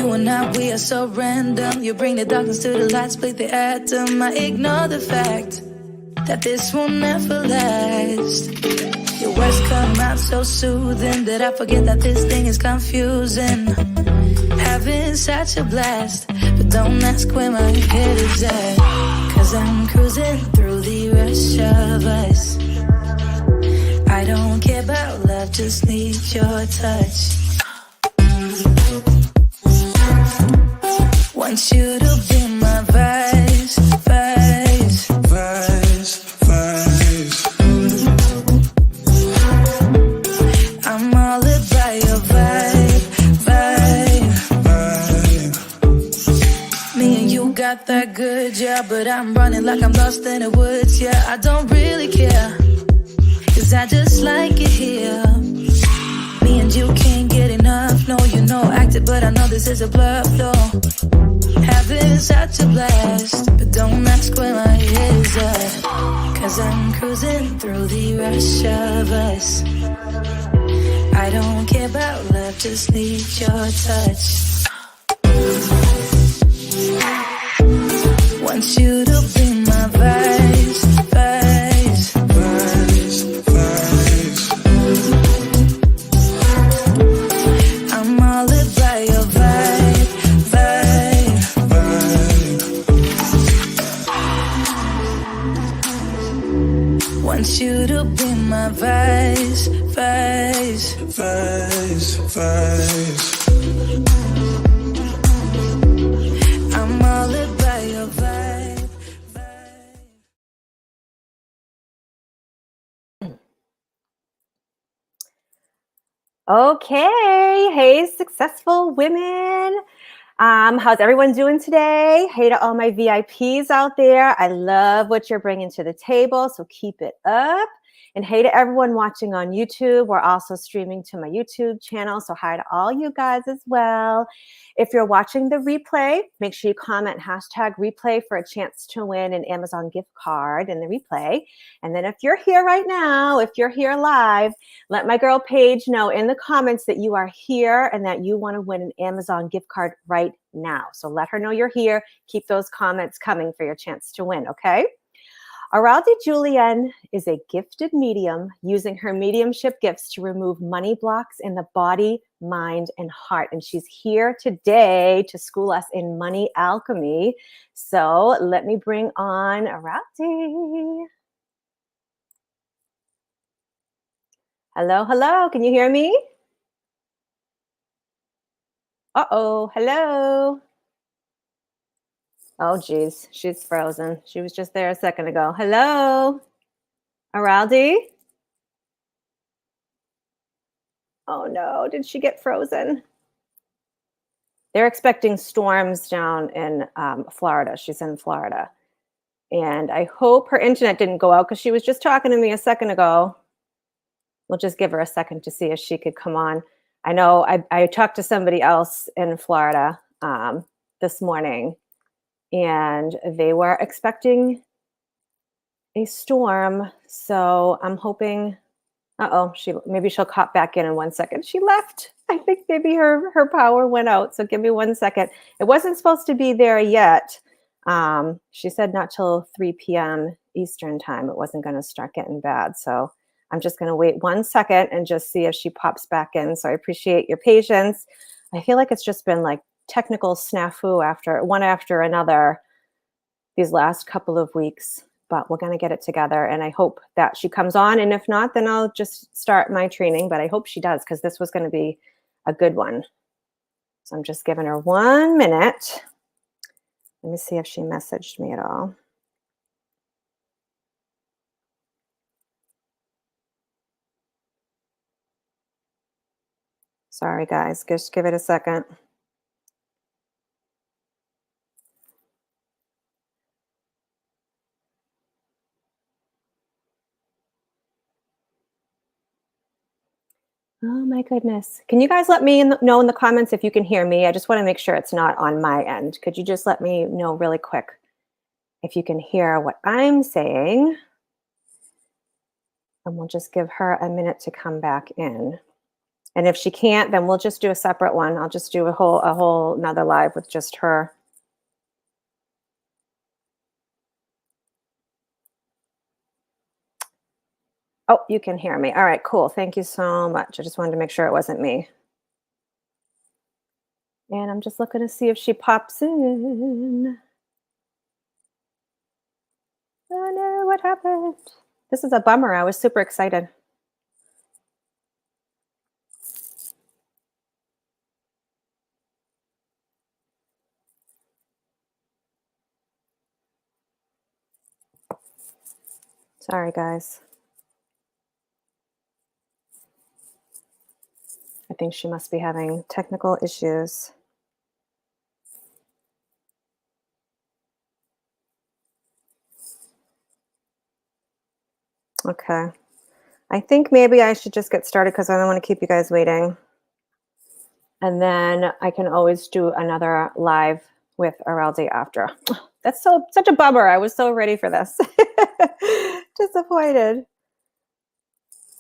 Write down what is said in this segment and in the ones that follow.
You and I, we are so random. You bring the darkness to the light, split the atom. I ignore the fact that this will never last. Your words come out so soothing that I forget that this thing is confusing. Having such a blast, but don't ask where my head is at. Cause I'm cruising through the rush of us. I don't care about love, just need your touch. Want you to be my vice, vice, vice, vice. I'm all about your vibe, vibe, vibe. Me and you got that good, yeah, but I'm running like I'm lost in the woods, yeah. I don't really care, cause I just like it here. Me and you can't get enough, no, you know, acted, but I know this is a bluff, though. Having such a blast, but don't ask where my head is at. Cause I'm cruising through the rush of us. I don't care about love, just need your touch. Want you to be my vice, vice, vice, vice. I'm all about your vibe, vibe, vibe. Want you to be my vice, vice, vice, vice. I'm all about your vibe, vibe. Okay, hey, successful women. How's everyone doing today? Hey to all my VIPs out there. I love what you're bringing to the table, so keep it up. And hey to everyone watching on YouTube. We're also streaming to my YouTube channel, so hi to all you guys as well. If you're watching the replay, make sure you comment #replay for a chance to win an Amazon gift card in the replay. And then if you're here right now, if you're here live, let my girl Paige know in the comments that you are here and that you want to win an Amazon gift card right now. So let her know you're here. Keep those comments coming for your chance to win, okay? Auraldie Julien is a gifted medium using her mediumship gifts to remove money blocks in the body, mind, and heart. And she's here today to school us in money alchemy. So let me bring on Auraldie. Hello, hello. Can you hear me? Uh-oh, hello. Oh, geez, she's frozen. She was just there a second ago. Hello, Auraldie? Oh no, did she get frozen? They're expecting storms down in Florida. She's in Florida. And I hope her internet didn't go out because she was just talking to me a second ago. We'll just give her a second to see if she could come on. I know I talked to somebody else in Florida this morning, and they were expecting a storm. So I'm hoping, maybe she'll pop back in 1 second. She left. I think maybe her power went out. So give me 1 second. It wasn't supposed to be there yet. She said not till 3 p.m. Eastern time. It wasn't going to start getting bad. So I'm just going to wait 1 second and just see if she pops back in. So I appreciate your patience. I feel like it's just been like technical snafu one after another these last couple of weeks, but we're going to get it together. And I hope that she comes on. And if not, then I'll just start my training, but I hope she does, because this was going to be a good one. So I'm just giving her 1 minute. Let me see if she messaged me at all. Sorry, guys, just give it a second. Oh my goodness. Can you guys let me know in the comments if you can hear me? I just want to make sure it's not on my end. Could you just let me know really quick if you can hear what I'm saying? And we'll just give her a minute to come back in. And if she can't, then we'll just do a separate one. I'll just do a whole another live with just her. Oh, you can hear me. All right, cool. Thank you so much. I just wanted to make sure it wasn't me. And I'm just looking to see if she pops in. Oh no, what happened? This is a bummer. I was super excited. Sorry, guys. I think she must be having technical issues. Okay. I think maybe I should just get started because I don't want to keep you guys waiting. And then I can always do another live with Auraldie after. That's such a bummer. I was so ready for this. Disappointed.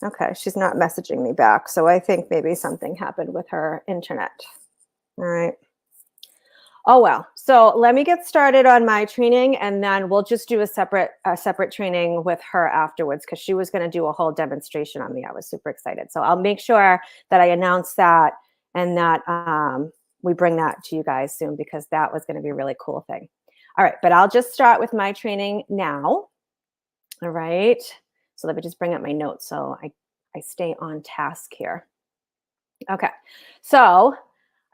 Okay, she's not messaging me back. So I think maybe something happened with her internet. All right. Oh, well. So let me get started on my training, and then we'll just do a separate training with her afterwards because she was going to do a whole demonstration on me. I was super excited. So I'll make sure that I announce that and that we bring that to you guys soon because that was going to be a really cool thing. All right, but I'll just start with my training now. All right. So let me just bring up my notes so I stay on task here. Okay. So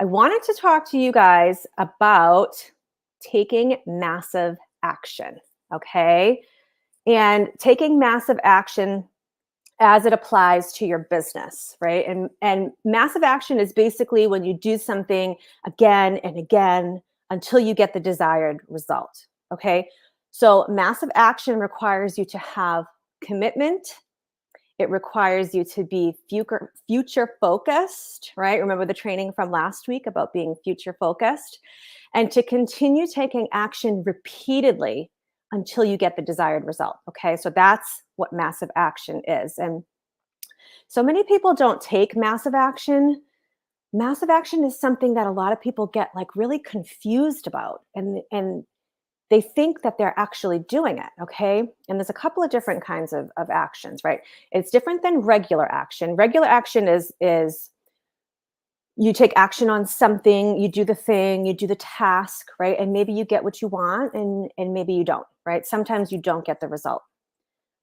I wanted to talk to you guys about taking massive action, okay? And taking massive action as it applies to your business, right? And massive action is basically when you do something again and again until you get the desired result, okay? So massive action requires you to have commitment. It requires you to be future focused, right? Remember the training from last week about being future focused, and to continue taking action repeatedly until you get the desired result. Okay, so that's what massive action is. And so many people don't take massive action. Massive action is something that a lot of people get like really confused about, and they think that they're actually doing it, okay? And there's a couple of different kinds of actions, right? It's different than regular action. Regular action is you take action on something, you do the thing, you do the task, right? And maybe you get what you want and maybe you don't, right? Sometimes you don't get the result.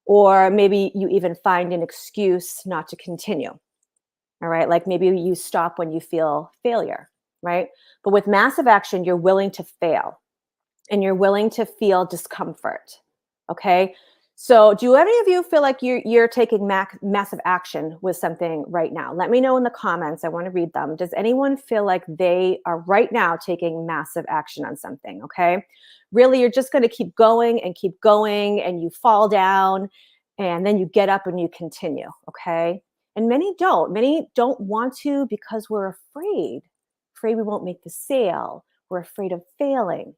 Or maybe you even find an excuse not to continue, all right? Like maybe you stop when you feel failure, right? But with massive action, you're willing to fail. And you're willing to feel discomfort, okay? So do any of you feel like you're taking massive action with something right now? Let me know in the comments. I want to read them. Does anyone feel like they are right now taking massive action on something, okay? Really, you're just going to keep going, and you fall down, and then you get up and you continue, okay? And many don't. Many don't want to because we're afraid we won't make the sale. We're afraid of failing.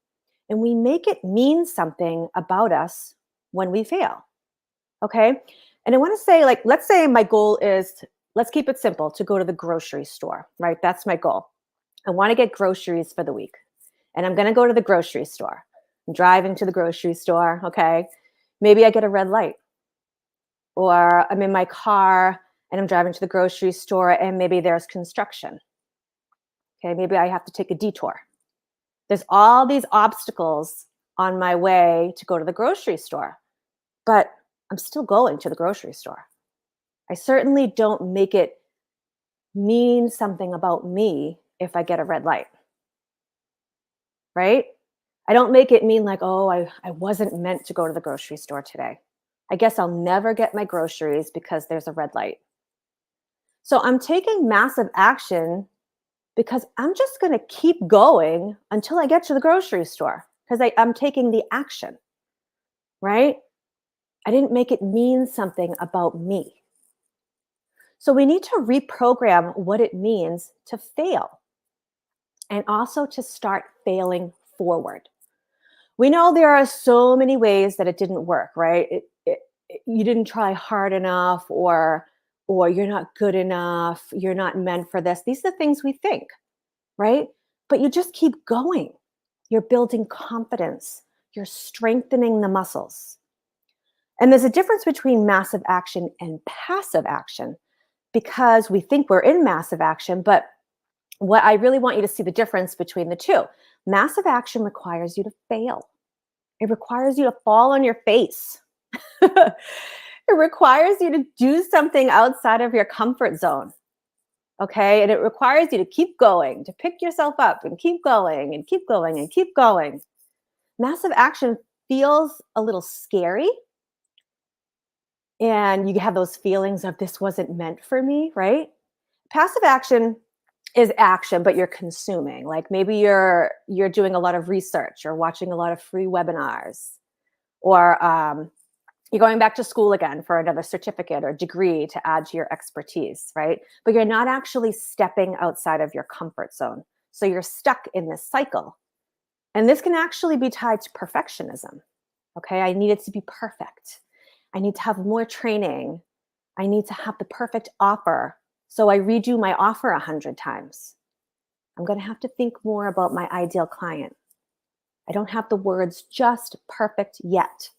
And we make it mean something about us when we fail, okay? And I want to say, like, let's say my goal is, let's keep it simple, to go to the grocery store, right? That's my goal. I want to get groceries for the week. And I'm going to go to the grocery store. I'm driving to the grocery store, okay? Maybe I get a red light. Or I'm in my car and I'm driving to the grocery store and maybe there's construction. Okay, maybe I have to take a detour. There's all these obstacles on my way to go to the grocery store, but I'm still going to the grocery store. I certainly don't make it mean something about me if I get a red light, right? I don't make it mean like, oh, I wasn't meant to go to the grocery store today. I guess I'll never get my groceries because there's a red light. So I'm taking massive action because I'm just going to keep going until I get to the grocery store because I'm taking the action, right? I didn't make it mean something about me. So we need to reprogram what it means to fail and also to start failing forward. We know there are so many ways that it didn't work, right? You didn't try hard enough, or or you're not good enough, you're not meant for this. These are the things we think, right? But you just keep going. You're building confidence. You're strengthening the muscles. And there's a difference between massive action and passive action, because we think we're in massive action, but what I really want you to see the difference between the two. Massive action requires you to fail. It requires you to fall on your face. It requires you to do something outside of your comfort zone. Okay. And it requires you to keep going, to pick yourself up and keep going and keep going and keep going. Massive action feels a little scary. And you have those feelings of this wasn't meant for me, right? Passive action is action, but you're consuming. Like maybe you're doing a lot of research or watching a lot of free webinars, or you're going back to school again for another certificate or degree to add to your expertise, right? But you're not actually stepping outside of your comfort zone. So you're stuck in this cycle. And this can actually be tied to perfectionism. Okay, I need it to be perfect. I need to have more training. I need to have the perfect offer. So I redo my offer 100 times. I'm going to have to think more about my ideal client. I don't have the words just perfect yet.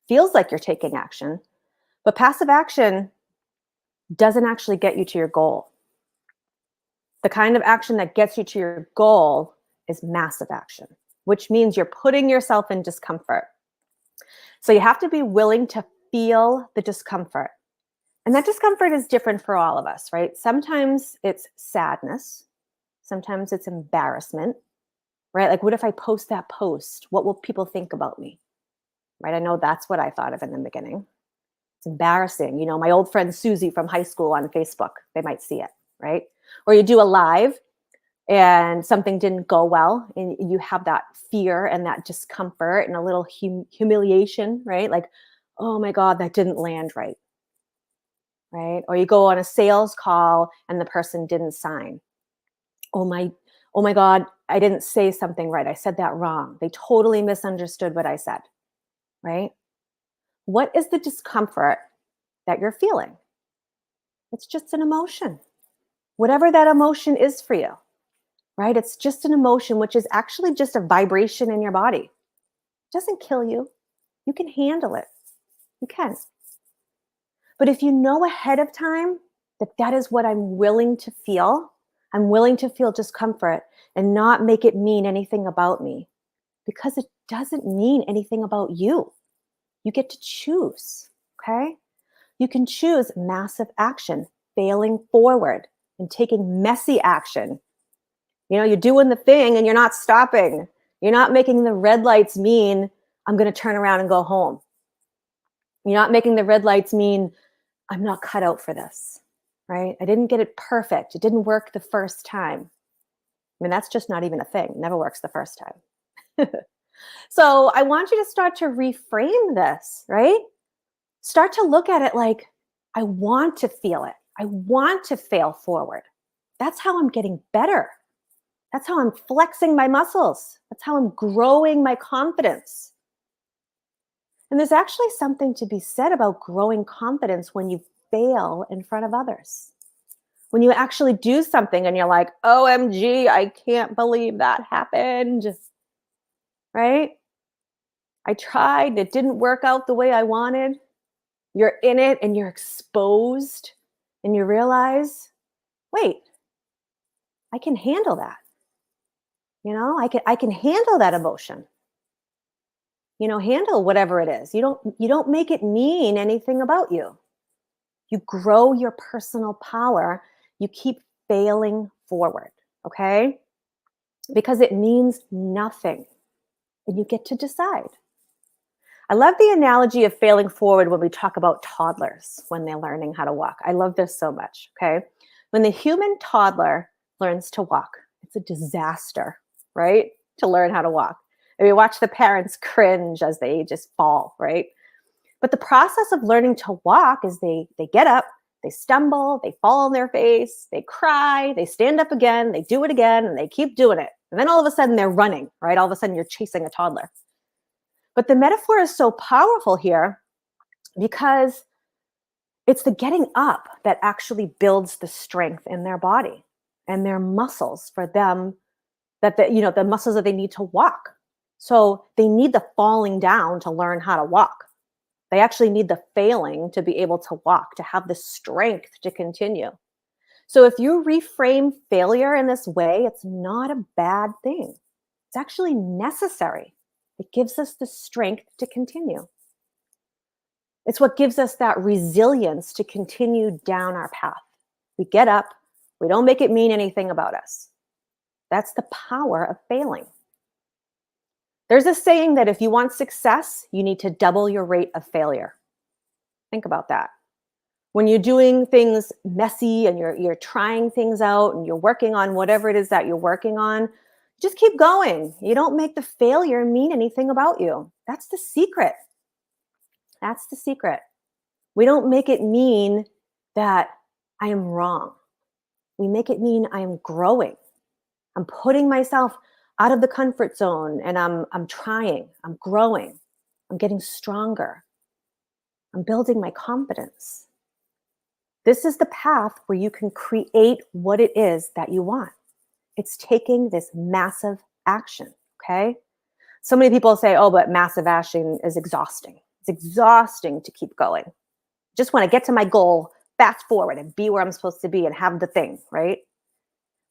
Feels like you're taking action, but passive action doesn't actually get you to your goal. The kind of action that gets you to your goal is massive action, which means you're putting yourself in discomfort. So you have to be willing to feel the discomfort. And that discomfort is different for all of us, right? Sometimes it's sadness. Sometimes it's embarrassment, right? Like, what if I post that post? What will people think about me? Right? I know that's what I thought of in the beginning. It's embarrassing. You know, my old friend Susie from high school on Facebook, they might see it, right? Or you do a live and something didn't go well, and you have that fear and that discomfort and a little humiliation, right? Like, oh my God, that didn't land right. Right? Or you go on a sales call and the person didn't sign. Oh my God, I didn't say something right. I said that wrong. They totally misunderstood what I said, right? What is the discomfort that you're feeling? It's just an emotion. Whatever that emotion is for you, right? It's just an emotion, which is actually just a vibration in your body. It doesn't kill you. You can handle it. You can. But if you know ahead of time that that is what I'm willing to feel, I'm willing to feel discomfort and not make it mean anything about me, because it doesn't mean anything about you. You get to choose, okay? You can choose massive action, failing forward and taking messy action. You know, you're doing the thing and you're not stopping. You're not making the red lights mean I'm going to turn around and go home. You're not making the red lights mean I'm not cut out for this, right? I didn't get it perfect. It didn't work the first time. I mean, that's just not even a thing. It never works the first time. So I want you to start to reframe this, right? Start to look at it like, I want to feel it. I want to fail forward. That's how I'm getting better. That's how I'm flexing my muscles. That's how I'm growing my confidence. And there's actually something to be said about growing confidence when you fail in front of others. When you actually do something and you're like, OMG, I can't believe that happened. Right? I tried, it didn't work out the way I wanted. You're in it and you're exposed and you realize, wait, I can handle that. You know, I can handle that emotion. You know, handle whatever it is. You don't make it mean anything about you. You grow your personal power. You keep failing forward, okay? Because it means nothing. And you get to decide. I love the analogy of failing forward when we talk about toddlers when they're learning how to walk. I love this so much, okay? When the human toddler learns to walk, it's a disaster, right? To learn how to walk. And we watch the parents cringe as they just fall, right? But the process of learning to walk is they get up, they stumble, they fall on their face, they cry, they stand up again, they do it again, and they keep doing it. And then all of a sudden they're running, right? All of a sudden you're chasing a toddler. But the metaphor is so powerful here because It's the getting up that actually builds the strength in their body and their muscles for them, the muscles that they need to walk. So they need the falling down to learn how to walk. They actually need the failing to be able to walk, to have the strength to continue. So if you reframe failure in this way, it's not a bad thing. It's actually necessary. It gives us the strength to continue. It's what gives us that resilience to continue down our path. We get up, we don't make it mean anything about us. That's the power of failing. There's a saying that if you want success, you need to double your rate of failure. Think about that. When you're doing things messy and you're trying things out and you're working on whatever it is that you're working on, just keep going. You don't make the failure mean anything about you. That's the secret. That's the secret. We don't make it mean that I am wrong. We make it mean I am growing. I'm putting myself out of the comfort zone and I'm trying, I'm growing, I'm getting stronger. I'm building my confidence. This is the path where you can create what it is that you want. It's taking this massive action, okay? So many people say, oh, but massive action is exhausting. It's exhausting to keep going. Just want to get to my goal, fast forward and be where I'm supposed to be and have the thing, right?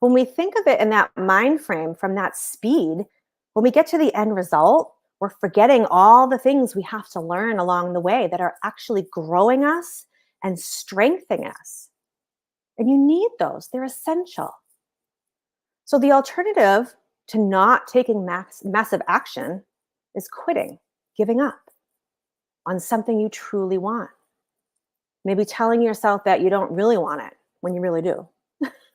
When we think of it in that mind frame from that speed, when we get to the end result, we're forgetting all the things we have to learn along the way that are actually growing us and strengthening us. And you need those. They're essential. So the alternative to not taking massive action is quitting, giving up on something you truly want. Maybe telling yourself that you don't really want it when you really do.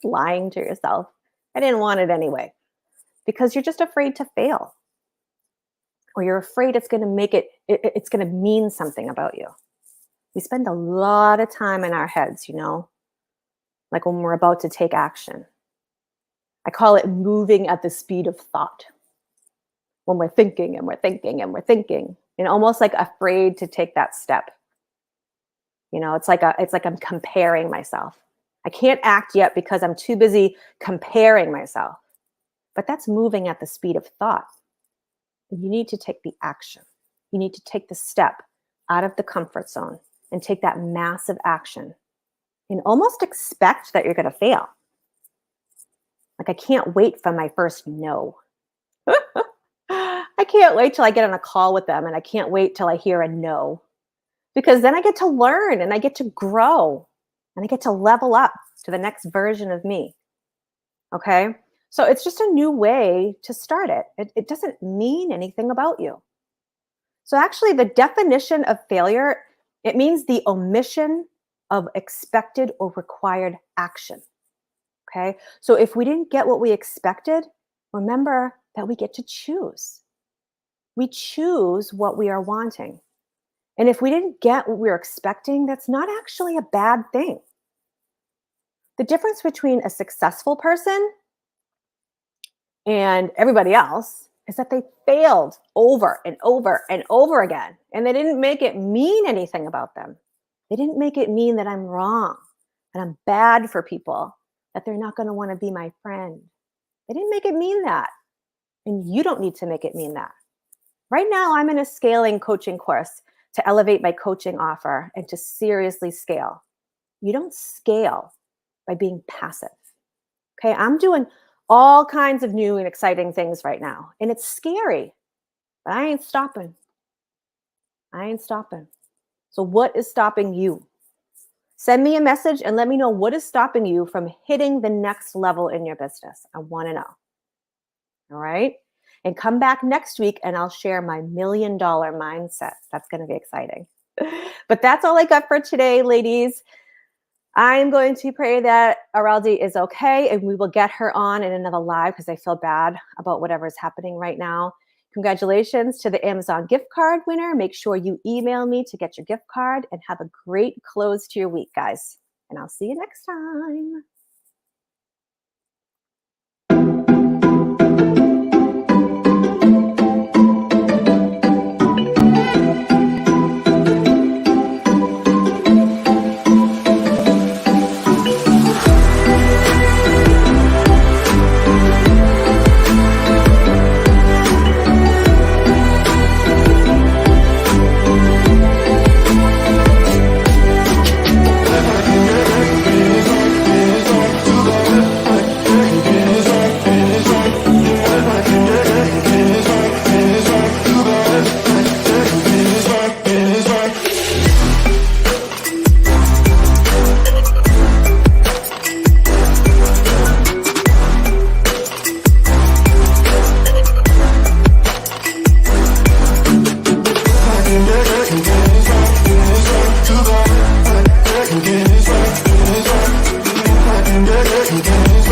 Lying to yourself. I didn't want it anyway. Because you're just afraid to fail. Or you're afraid it's going to it's going to mean something about you. We spend a lot of time in our heads, like when we're about to take action. I call it moving at the speed of thought. When we're thinking and we're thinking and we're thinking, and almost like afraid to take that step. It's like I'm comparing myself. I can't act yet because I'm too busy comparing myself. But that's moving at the speed of thought. You need to take the action. You need to take the step out of the comfort zone and take that massive action and almost expect that you're going to fail. Like, I can't wait for my first no. I can't wait till I get on a call with them, and I can't wait till I hear a no. Because then I get to learn and I get to grow and I get to level up to the next version of me. Okay? So it's just a new way to start it. It doesn't mean anything about you. So actually, the definition of failure, it means the omission of expected or required action. Okay? So if we didn't get what we expected, remember that we get to choose. We choose what we are wanting. And if we didn't get what we were expecting, that's not actually a bad thing. The difference between a successful person and everybody else is that they failed over and over and over again. And they didn't make it mean anything about them. They didn't make it mean that I'm wrong and I'm bad for people, that they're not going to want to be my friend. They didn't make it mean that. And you don't need to make it mean that. Right now, I'm in a scaling coaching course to elevate my coaching offer and to seriously scale. You don't scale by being passive. Okay, I'm doing all kinds of new and exciting things right now. And it's scary, but I ain't stopping. I ain't stopping. So what is stopping you? Send me a message and let me know what is stopping you from hitting the next level in your business. I want to know. All right? And come back next week and I'll share my $1 million mindset. That's going to be exciting. But that's all I got for today, ladies. I'm going to pray that Auraldie is okay and we will get her on in another live because I feel bad about whatever is happening right now. Congratulations to the Amazon gift card winner. Make sure you email me to get your gift card and have a great close to your week, guys. And I'll see you next time. to dance.